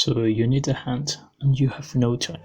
So you need a hand and you have no time.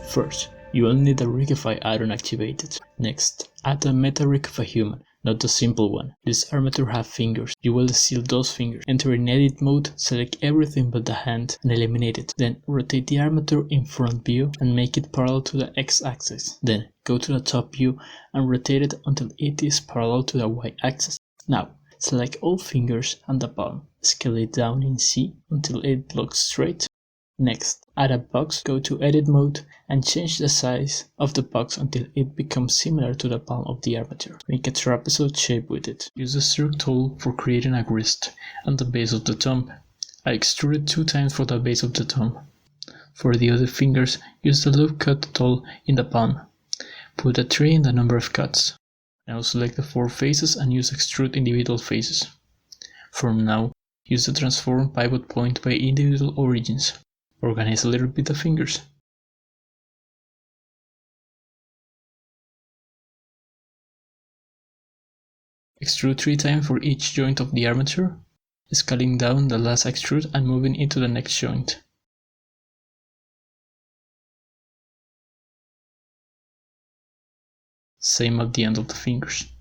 First, you will need a Rigify add-on activated. Next, add a meta rig of a human, not the simple one. This armature has fingers. You will seal those fingers. Enter in edit mode, select everything but the hand and eliminate it. Then rotate the armature in front view and make it parallel to the x-axis. Then go to the top view and rotate it until it is parallel to the y-axis. Now, select all fingers and the palm. Scale it down in C until it looks straight. Next, add a box, go to edit mode and change the size of the box until it becomes similar to the palm of the armature. Make a trapezoid shape with it. Use the stroke tool for creating a wrist and the base of the thumb. I extruded 2 times for the base of the thumb. For the other fingers, use the loop cut tool in the palm. Put a 3 in the number of cuts. Now select the 4 faces and use extrude individual faces. From now, use the transform pivot point by individual origins. Organize a little bit the fingers. Extrude 3 times for each joint of the armature, scaling down the last extrude and moving into the next joint. Same at the end of the fingers.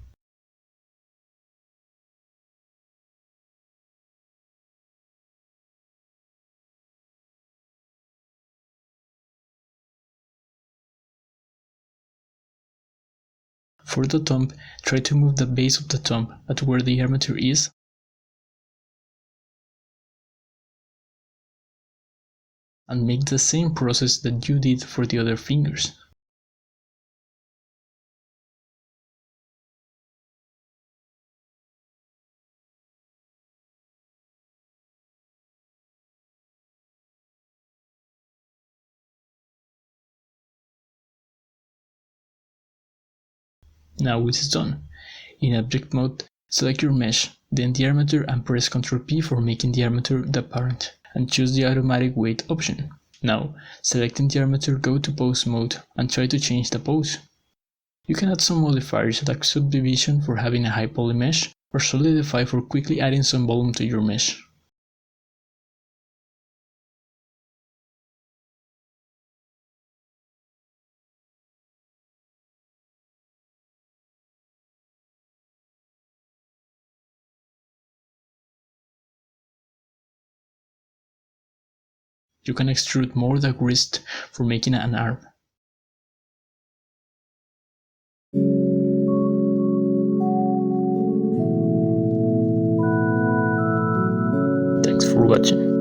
For the thumb, try to move the base of the thumb at where the armature is and make the same process that you did for the other fingers. Now it's done. In object mode, select your mesh, then the armature and press Ctrl P for making the armature the parent, and choose the automatic weight option. Now, selecting the armature, go to pose mode and try to change the pose. You can add some modifiers like subdivision for having a high poly mesh, or solidify for quickly adding some volume to your mesh. You can extrude more the wrist for making an arm. Thanks for watching.